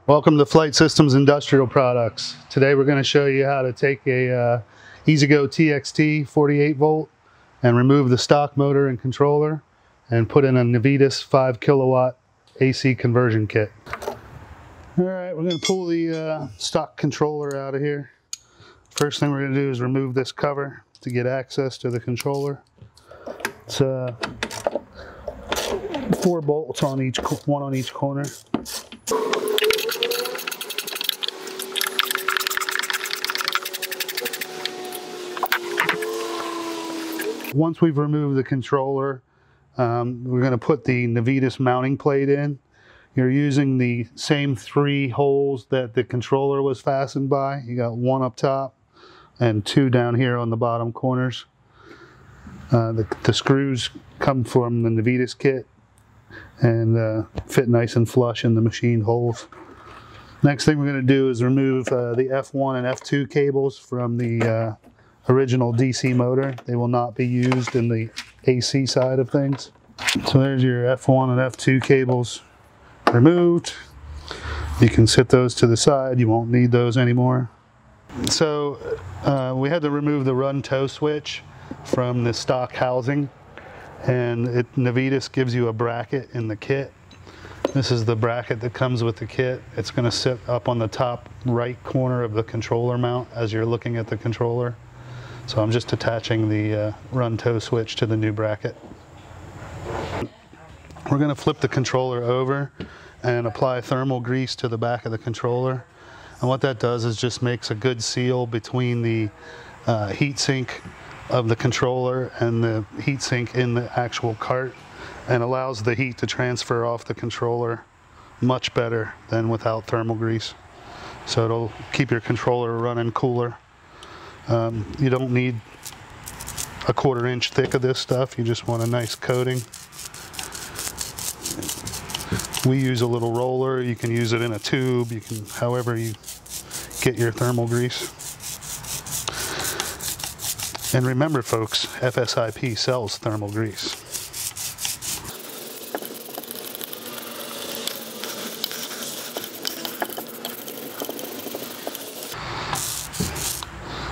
Welcome to Flight Systems Industrial Products. Today we're going to show you how to take a E-Z-GO TXT 48 volt and remove the stock motor and controller and put in a Navitas 5 kilowatt AC conversion kit. Alright, we're going to pull the stock controller out of here. First thing we're going to do is remove this cover to get access to the controller. It's 4 bolts on each, one on each corner. Once we've removed the controller, we're going to put the Navitas mounting plate in. You're using the same 3 holes that the controller was fastened by. You got 1 up top and 2 down here on the bottom corners. The screws come from the Navitas kit and fit nice and flush in the machined holes. Next thing we're going to do is remove the F1 and F2 cables from the original DC motor. They will not be used in the AC side of things. So there's your F1 and F2 cables removed. You can set those to the side. You won't need those anymore. So we had to remove the run tow switch from the stock housing, and Navitas gives you a bracket in the kit. This is the bracket that comes with the kit. It's going to sit up on the top right corner of the controller mount as you're looking at the controller. So I'm just attaching the run tow switch to the new bracket. We're going to flip the controller over and apply thermal grease to the back of the controller. And what that does is just makes a good seal between the heat sink of the controller and the heat sink in the actual cart, and allows the heat to transfer off the controller much better than without thermal grease. So it'll keep your controller running cooler. You don't need a 1/4 inch thick of this stuff. You just want a nice coating. We use a little roller. You can use it in a tube. You can, however you get your thermal grease. And remember, folks, FSIP sells thermal grease.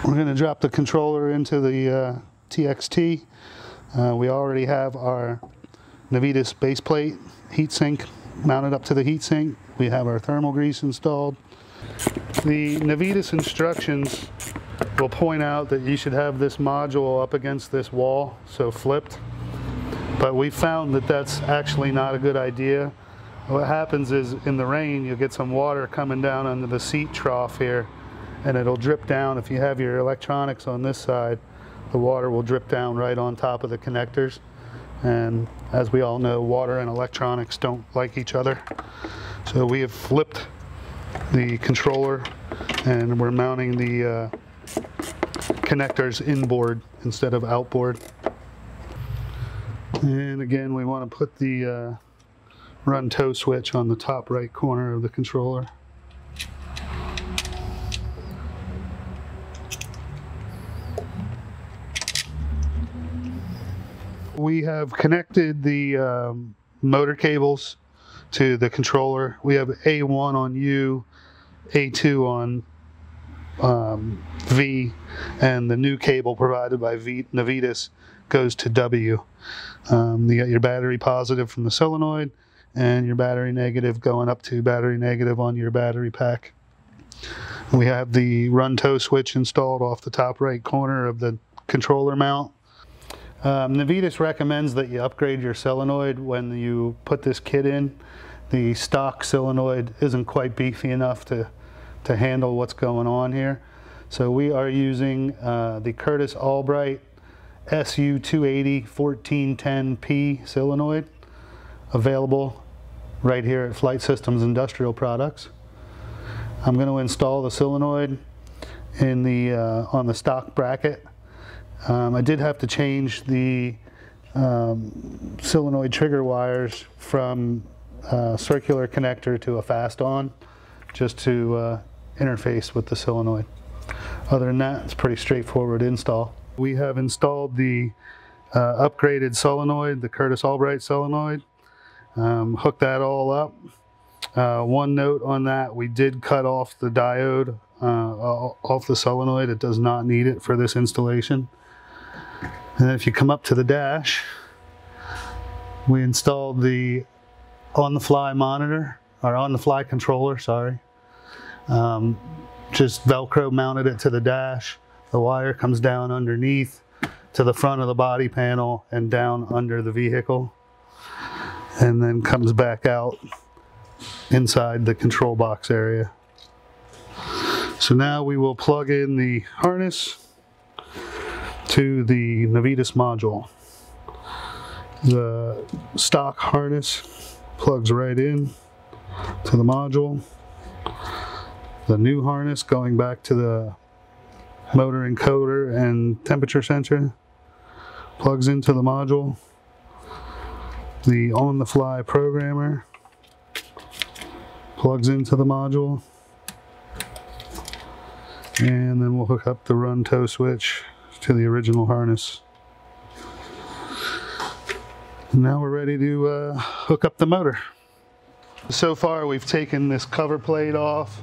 We're going to drop the controller into the TXT. We already have our Navitas base plate heatsink mounted up to the heatsink. We have our thermal grease installed. The Navitas instructions will point out that you should have this module up against this wall, so flipped. But we found that that's actually not a good idea. What happens is in the rain you'll get some water coming down under the seat trough here, and it'll drip down. If you have your electronics on this side, the water will drip down right on top of the connectors. And as we all know, water and electronics don't like each other. So we have flipped the controller and we're mounting the connectors inboard instead of outboard. And again, we want to put the run tow switch on the top right corner of the controller. We have connected the motor cables to the controller. We have A1 on U, A2 on V, and the new cable provided by Navitas goes to W. You got your battery positive from the solenoid and your battery negative going up to battery negative on your battery pack. We have the run tow switch installed off the top right corner of the controller mount. Navitas recommends that you upgrade your solenoid when you put this kit in. The stock solenoid isn't quite beefy enough to handle what's going on here. So we are using the Curtis Albright SU280 1410P solenoid, available right here at Flight Systems Industrial Products. I'm going to install the solenoid in the on the stock bracket. I did have to change the solenoid trigger wires from circular connector to a fast on, just to interface with the solenoid. Other than that, it's pretty straightforward install. We have installed the upgraded solenoid, the Curtis Albright solenoid, hooked that all up, One note on that, we did cut off the diode off the solenoid. It does not need it for this installation. And then if you come up to the dash, we installed the on-the-fly monitor, or on-the-fly controller, sorry. Just Velcro mounted it to the dash. The wire comes down underneath to the front of the body panel and down under the vehicle, and then comes back out inside the control box area. So now we will plug in the harness to the Navitas module. The stock harness plugs right in to the module. The new harness going back to the motor encoder and temperature sensor plugs into the module. The on-the-fly programmer plugs into the module, and then we'll hook up the run tow switch to the original harness. Now we're ready to hook up the motor. So far we've taken this cover plate off.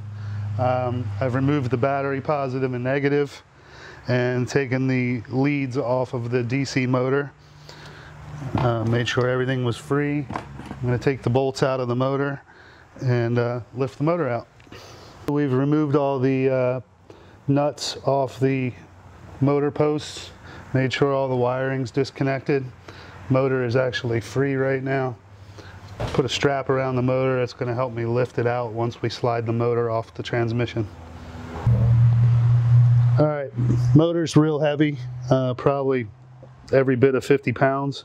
I've removed the battery positive and negative and taken the leads off of the DC motor. Made sure everything was free. I'm going to take the bolts out of the motor and lift the motor out. We've removed all the nuts off the motor posts, made sure all the wiring's disconnected. Motor is actually free right now. Put a strap around the motor that's going to help me lift it out once we slide the motor off the transmission. All right, motor's real heavy, probably every bit of 50 pounds.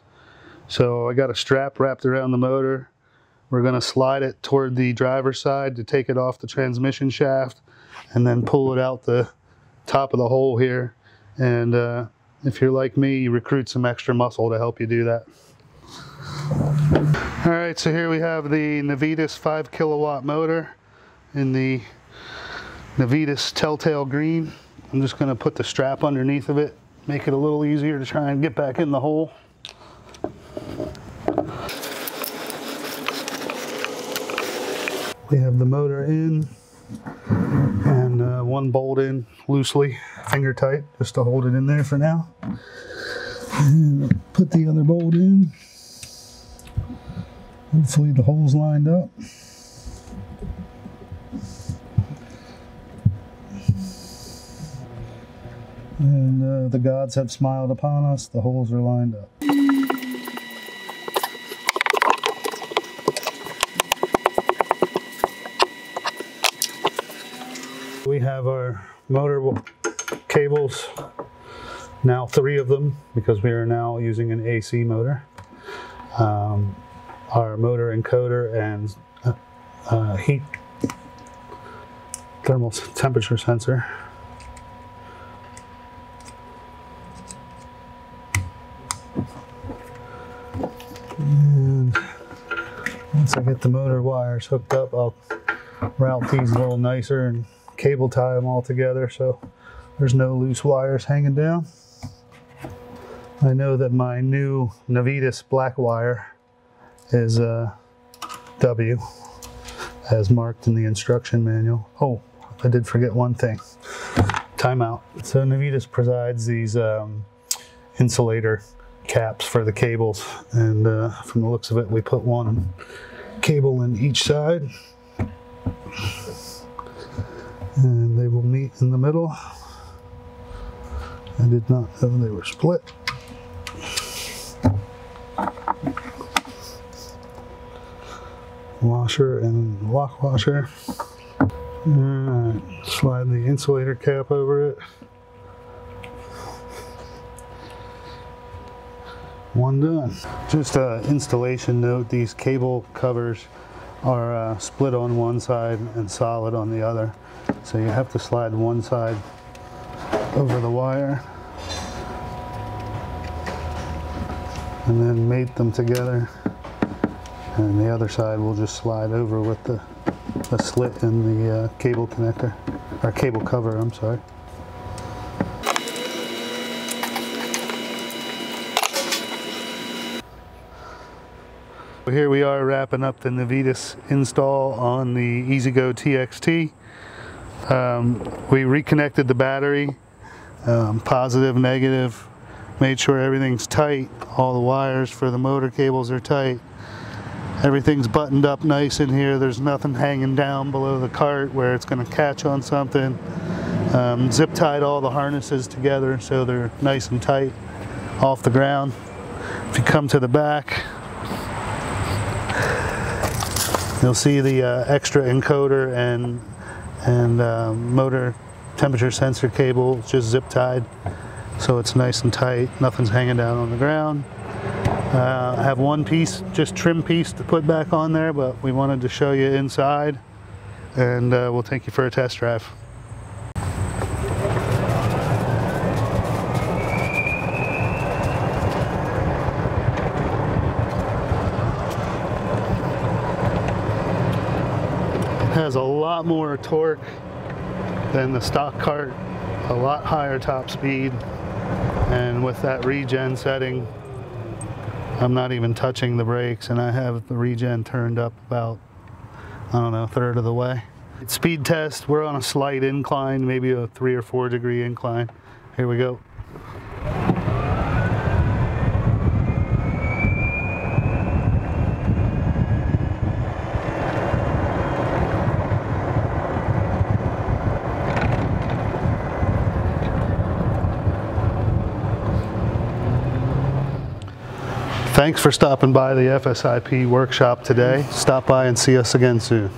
So I got a strap wrapped around the motor. We're going to slide it toward the driver's side to take it off the transmission shaft, and then pull it out the top of the hole here. And if you're like me, you recruit some extra muscle to help you do that. All right, so here we have the Navitas 5 kilowatt motor in the Navitas Telltale Green. I'm just going to put the strap underneath of it, make it a little easier to try and get back in the hole. We have the motor in and one bolt in loosely, finger tight, just to hold it in there for now. And put the other bolt in. Hopefully the hole's lined up. And the gods have smiled upon us. The holes are lined up. We have our motor cables, now 3 of them, because we are now using an AC motor. Our motor encoder and heat thermal temperature sensor. And once I get the motor wires hooked up, I'll route these a little nicer and cable tie them all together so there's no loose wires hanging down. I know that my new Navitas black wire is W, as marked in the instruction manual. Oh, I did forget one thing. Timeout. So Navitas provides these insulator caps for the cables, and from the looks of it, we put one cable in each side, and they will meet in the middle. I did not know they were split. Washer and lock washer. Alright, slide the insulator cap over it. One done. Just an installation note, these cable covers are split on one side and solid on the other. So you have to slide one side over the wire and then mate them together, and the other side will just slide over with the slit in the cable connector, or cable cover, I'm sorry. Here we are wrapping up the Navitas install on the E-Z-GO TXT. We reconnected the battery, positive, negative, made sure everything's tight. All the wires for the motor cables are tight. Everything's buttoned up nice in here. There's nothing hanging down below the cart where it's going to catch on something. Zip tied all the harnesses together so they're nice and tight off the ground. If you come to the back, you'll see the extra encoder and motor temperature sensor cable just zip tied, so it's nice and tight. Nothing's hanging down on the ground. I have one piece, just trim piece, to put back on there, but we wanted to show you inside, and we'll take you for a test drive. It has a lot more torque than the stock cart, a lot higher top speed, and with that regen setting, I'm not even touching the brakes, and I have the regen turned up about, I don't know, a third of the way. Speed test, we're on a slight incline, maybe a 3 or 4 degree incline. Here we go. Thanks for stopping by the FSIP workshop today. Stop by and see us again soon.